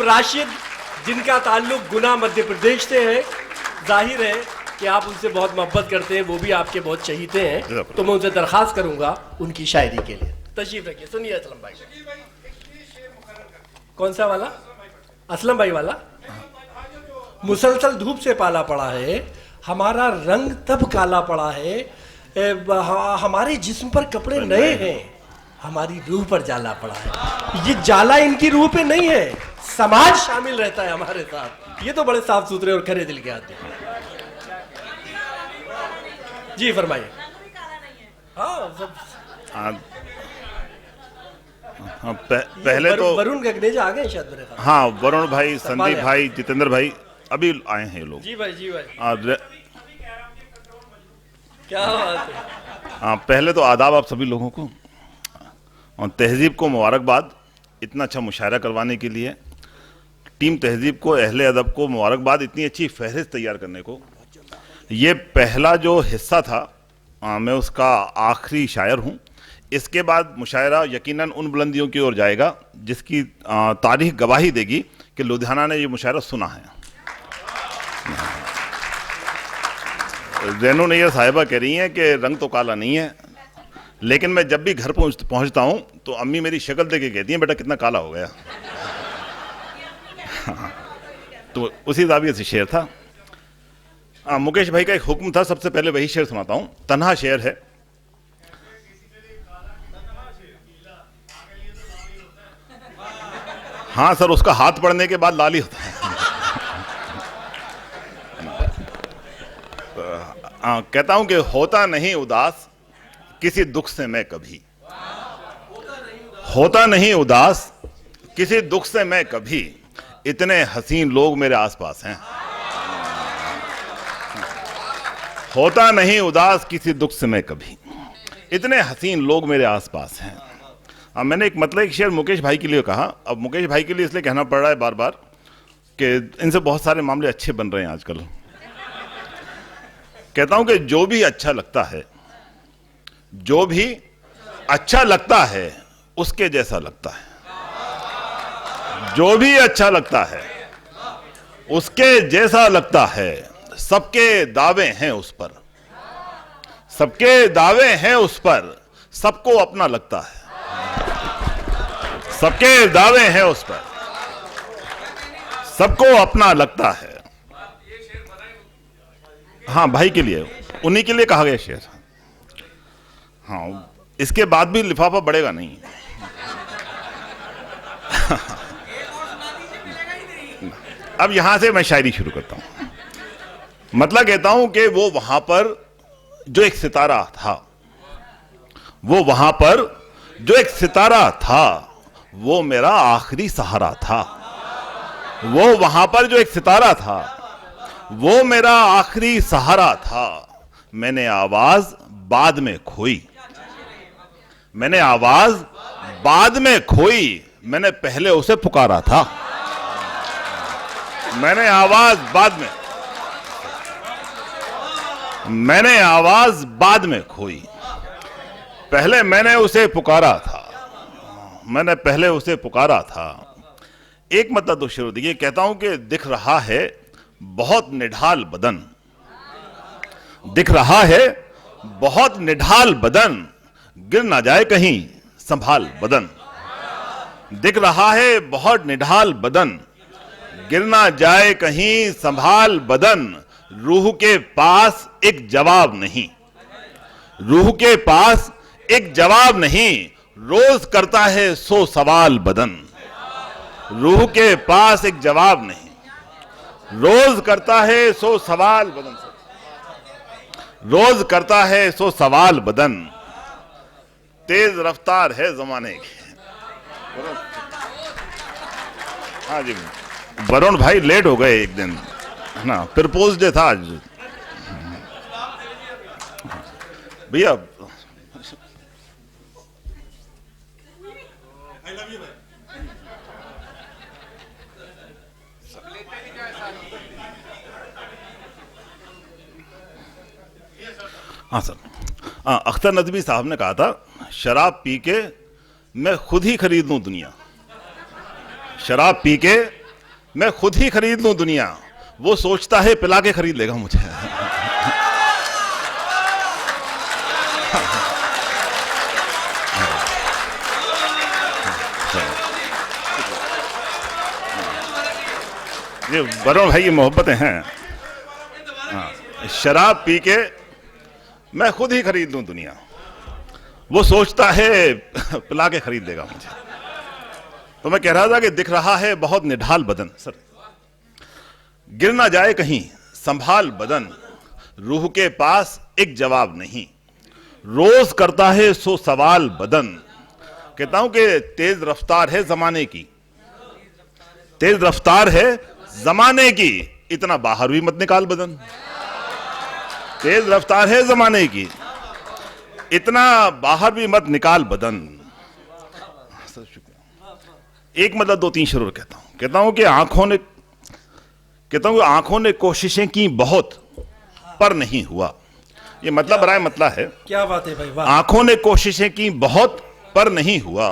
खानम राशिद, जिनका ताल्लुक गुना मध्य प्रदेश से है, जाहिर है कि आप उनसे बहुत मोहब्बत करते हैं, वो भी आपके बहुत चहीते हैं, तो मैं उनसे दरखास्त करूंगा उनकी शायरी के लिए। तशरीफ रखिए, सुनिए असलम भाई। कौन सा वाला? असलम भाई वाला। मुसलसल धूप से पाला पड़ा है, हमारा रंग तब काला पड़ा है, हमारे जिस्म पर कपड़े नए हैं, हमारी रूह पर जाला पड़ा है। ये जाला इनकी रूह पे नहीं है, समाज शामिल रहता है हमारे साथ। ये तो बड़े साफ सुथरे और खरे दिल के आदमी हैं। जी फरमाइए। पहले तो वरुण गगनेजा आ गए शायद मेरे ख्याल। हाँ, वरुण भाई, संदीप भाई, जितेंद्र भाई अभी आए हैं ये लोग। जी भाई, जी भाई। क्या बात है। पहले तो आदाब आप सभी लोगों को, और तहजीब को मुबारकबाद इतना अच्छा मुशायरा करवाने के लिए। टीम तहजीब को, अहले अदब को मुबारकबाद इतनी अच्छी फहरिस्त तैयार करने को। ये पहला जो हिस्सा था, मैं उसका आखिरी शायर हूँ। इसके बाद मुशायरा यकीनन उन बुलंदियों की ओर जाएगा जिसकी तारीख गवाही देगी कि लुधियाना ने ये मुशायरा सुना है। रेनू नैयर साहिबा कह रही हैं कि रंग तो काला नहीं है, लेकिन मैं जब भी घर पहुंचता हूं तो अम्मी मेरी शक्ल देख के कहती हैं, बेटा कितना काला हो गया। तो उसी जाविये से शेर था। मुकेश भाई का एक हुक्म था, सबसे पहले वही शेर सुनाता हूं। तन्हा शेर है। हाँ सर, उसका हाथ पड़ने के बाद लाल ही होता है। कहता हूं कि होता नहीं उदास किसी दुख से मैं कभी, होता नहीं उदास किसी दुख से मैं कभी, इतने हसीन लोग मेरे आसपास हैं। होता नहीं उदास किसी दुख से मैं कभी, इतने हसीन लोग मेरे आसपास हैं। अब मैंने एक मतलब एक शेर मुकेश भाई के लिए कहा। अब मुकेश भाई के लिए इसलिए कहना पड़ रहा है बार बार कि इनसे बहुत सारे मामले अच्छे बन रहे हैं आजकल। कहता हूं कि जो भी अच्छा लगता है, जो भी अच्छा लगता है उसके जैसा लगता है। जो भी अच्छा लगता है उसके जैसा लगता है। सबके दावे हैं उस पर, सबके दावे हैं उस पर, सबको अपना लगता है। सबके दावे हैं उस पर, सबको अपना लगता है। हाँ भाई के लिए, उन्हीं के लिए कहा गया शेर। हाँ, इसके बाद भी लिफाफा बढ़ेगा नहीं। अब यहां से मैं शायरी शुरू करता हूं। मतलब कहता हूं कि वो वहां पर जो एक सितारा था, वो वहां पर जो एक सितारा था, वो मेरा आखिरी सहारा था। वो वहां पर जो एक सितारा था, वो मेरा आखिरी सहारा था। मैंने आवाज बाद में खोई, मैंने आवाज बाद में खोई, मैंने पहले उसे पुकारा था। मैंने आवाज बाद में, मैंने आवाज बाद में खोई, पहले मैंने उसे पुकारा था, मैंने पहले उसे पुकारा था। एक मतलब तो शुरू देखिए। कहता हूं कि दिख रहा है बहुत निढाल बदन, दिख रहा है बहुत निढाल बदन, गिर ना जाए कहीं संभाल बदन। दिख रहा है बहुत निढाल बदन, गिर ना जाए कहीं संभाल बदन। रूह के पास एक जवाब नहीं, रूह के पास एक जवाब नहीं, रोज करता है 100 सवाल बदन। रूह के पास एक जवाब नहीं, रोज करता है 100 सवाल बदन, रोज करता है 100 सवाल बदन। तेज रफ्तार है जमाने की। हाँ जी, वरुण भाई लेट हो गए एक दिन, है ना, प्रपोज डे था आज भैया। हाँ सर, अख्तर नदवी साहब ने कहा था, शराब पी के मैं खुद ही खरीद लूं दुनिया, शराब पी के मैं खुद ही खरीद लूं दुनिया, वो सोचता है पिला के खरीद लेगा मुझे। ये वरुण भाई की मोहब्बतें हैं। शराब पी के मैं खुद ही खरीद लूं दुनिया, वो सोचता है पिला के खरीद लेगा मुझे। तो मैं कह रहा था कि दिख रहा है बहुत निढाल बदन, सर गिर ना जाए कहीं संभाल बदन, रूह के पास एक जवाब नहीं, रोज करता है सो सवाल बदन। कहता हूं कि तेज रफ्तार है जमाने की, तेज रफ्तार है जमाने की, इतना बाहर भी मत निकाल बदन। तेज रफ्तार है जमाने की, इतना बाहर भी मत निकाल बदन। एक मतलब दो तीन शुरू कहता हूं कि आंखों ने कोशिशें की बहुत पर नहीं हुआ। ये मतलब बराए मतलब है। क्या बात है भाई, वाह। आंखों ने कोशिशें की बहुत पर नहीं हुआ,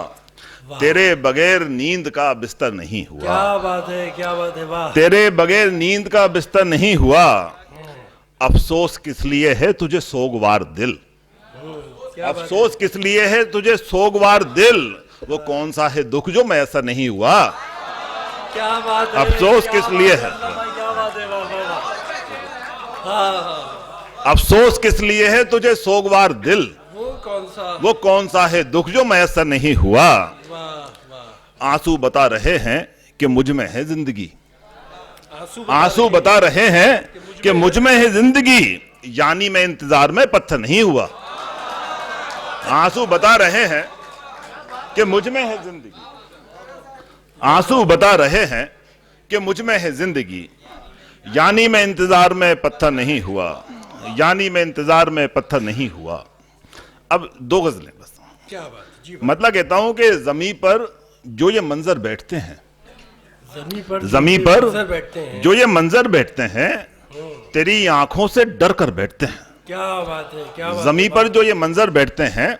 तेरे बगैर नींद का बिस्तर नहीं हुआ। क्या बात है, क्या बात है, वाह। तेरे बगैर नींद का बिस्तर नहीं हुआ, अफसोस किस लिए है तुझे सोगवार दिल। अफसोस किस लिए है तुझे सोगवार दिल, वो कौन सा है दुख जो मैसर नहीं हुआ। क्या बात है, अफसोस किस लिए है, क्या बात है, वाह वाह वाह। हाँ, अफसोस किस लिए है तुझे सोगवार दिल, वो कौन सा है दुख जो मैसर नहीं हुआ। आंसू बता रहे हैं कि मुझ में है जिंदगी, आंसू बता रहे हैं कि मुझ में है जिंदगी, यानी मैं इंतजार में पत्थर नहीं हुआ। आंसू बता रहे हैं कि मुझ में है जिंदगी, आंसू बता रहे हैं कि मुझ में है जिंदगी, यानी मैं इंतजार में पत्थर नहीं हुआ, यानी मैं इंतजार में पत्थर नहीं हुआ। अब दो गजलें बस। क्या बात जी। मतलब कहता हूं कि जमीन पर जो ये मंजर बैठते हैं, जमीन पर बैठते हैं, जो ये मंजर बैठते हैं, तेरी आंखों से डर कर बैठते हैं। क्या बात है, क्या बात। जमीन पर जो ये मंजर बैठते हैं,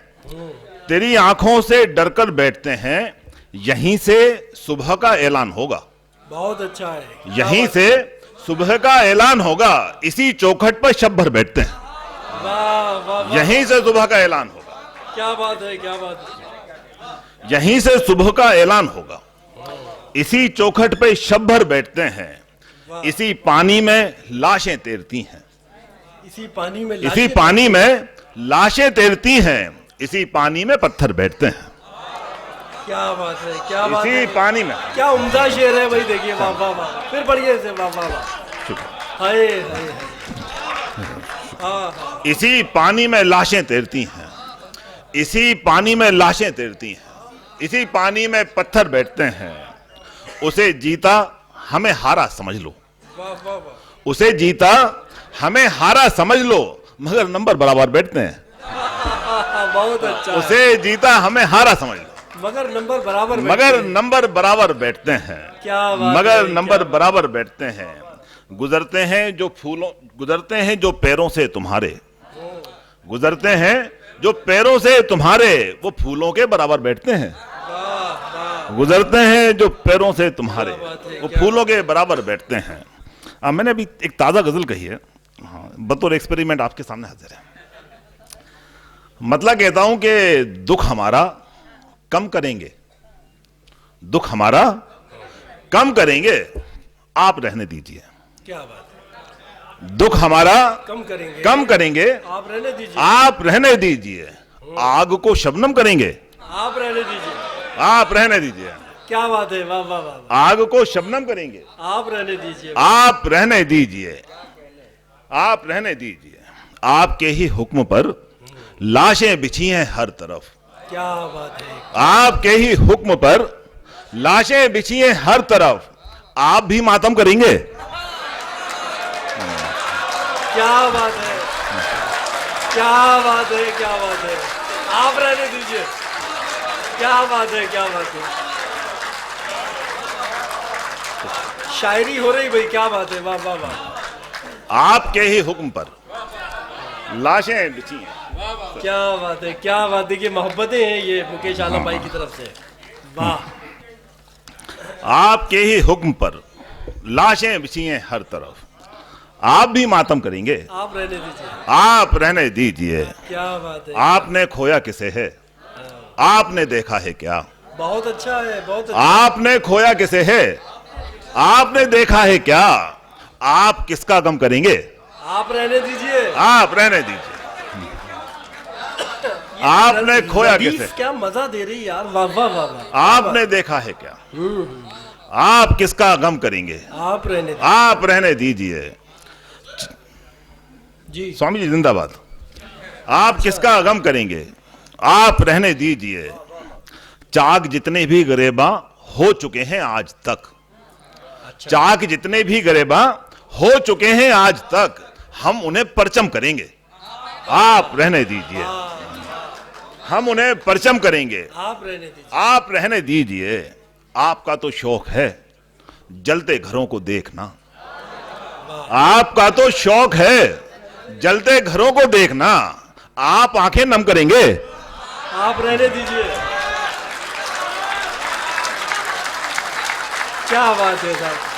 तेरी आंखों से डर कर बैठते हैं, यहीं से सुबह का ऐलान होगा। बहुत अच्छा है, यहीं से सुबह का ऐलान होगा, इसी चौखट पर शब भर बैठते हैं। वाह वाह, यहीं से सुबह का ऐलान होगा। क्या बात है, क्या बात है। यहीं से सुबह का ऐलान होगा, इसी चौखट पे शब भर बैठते हैं, इसी पानी में लाशें तैरती हैं, इसी पानी में इसी पानी में लाशें तैरती हैं, इसी पानी में पत्थर बैठते हैं। क्या बात है, क्या बात है, इसी पानी में। क्या उम्दा शेर है भाई, देखिए वाह वाह वाह। फिर बढ़िया से वाह वाह वाह। हाय हाय, हाँ। इसी पानी में लाशें तैरती हैं, इसी पानी में लाशें तैरती हैं, इसी पानी में पत्थर बैठते हैं, उसे जीता हमें हारा समझ लो, वाह वाह वाह। उसे जीता हमें हारा समझ लो, मगर नंबर बराबर बैठते हैं। बहुत अच्छा। उसे जीता हमें हारा समझ लो, मगर नंबर बराबर, मगर नंबर बराबर बैठते हैं। क्या बात मगर है, नंबर बराबर बैठते हैं। गुजरते हैं जो फूलों, गुजरते हैं जो पैरों से तुम्हारे, गुजरते हैं जो पैरों से तुम्हारे, वो फूलों के बराबर बैठते हैं। गुजरते हैं जो पैरों से तुम्हारे, वो फूलों के बराबर बैठते हैं। मैंने अभी एक ताजा गजल कही है, हाँ, बतौर एक्सपेरिमेंट आपके सामने हाजिर है। मतलब कहता हूं कि दुख हमारा कम करेंगे, दुख हमारा कम करेंगे, आप रहने दीजिए। क्या बात है। दुख हमारा कम करेंगे, कम करेंगे, आप रहने दीजिए, आप रहने दीजिए। आग को शबनम करेंगे, आप रहने दीजिए, आप रहने दीजिए। क्या बात है, वाह वाह वाह। आग को शबनम करेंगे, आप रहने दीजिए, आप रहने दीजिए, आप रहने दीजिए। आपके ही हुक्म पर लाशें बिछी हैं हर तरफ, क्या बात है। आपके ही हुक्म पर लाशें बिछी हैं हर तरफ, आप भी मातम करेंगे। क्या बात है, क्या बात है, क्या बात है। आप रहने दीजिए, क्या बात है, क्या बात है। शायरी हो रही भाई, क्या बात है, वाह वाह वाह। आपके ही हुक्म पर लाशें बिछी हैं। क्या बात है, क्या बात। देखिए मोहब्बतें हैं ये मुकेश आलम भाई की तरफ से, वाह। आपके ही हुक्म पर लाशें बिछी हैं हर तरफ, आप भी मातम करेंगे? आप रहने दीजिए। आप रहने दीजिए। क्या बात है। आपने खोया किसे है, आपने देखा है क्या? बहुत अच्छा है, बहुत अच्छा। आपने खोया किसे है, आपने देखा है क्या? आप किसका गम करेंगे? आप रहने दीजिए। आप रहने दीजिए। आपने खोया लतीफ किसे, क्या मजा दे रही यार, वाह वाह वाह वाह। आपने देखा है क्या? आप किसका गम करेंगे? आप रहने दीजिए। आप रहने दीजिए। जी। स्वामी जी जिंदाबाद। आप किसका गम करेंगे? आप रहने दीजिए। चाक जितने भी गरेबा हो चुके हैं आज तक, अच्छा। चाक जितने भी गरेबा हो चुके हैं आज तक, हम उन्हें परचम करेंगे। आप रहने दीजिए, हम उन्हें परचम करेंगे। आप रहने दीजिए। आप रहने दीजिए। आपका तो शौक है जलते घरों को देखना, आपका तो शौक है जलते घरों को देखना। आप आंखें नम करेंगे? आप रहने दीजिए। क्या बात है साहब।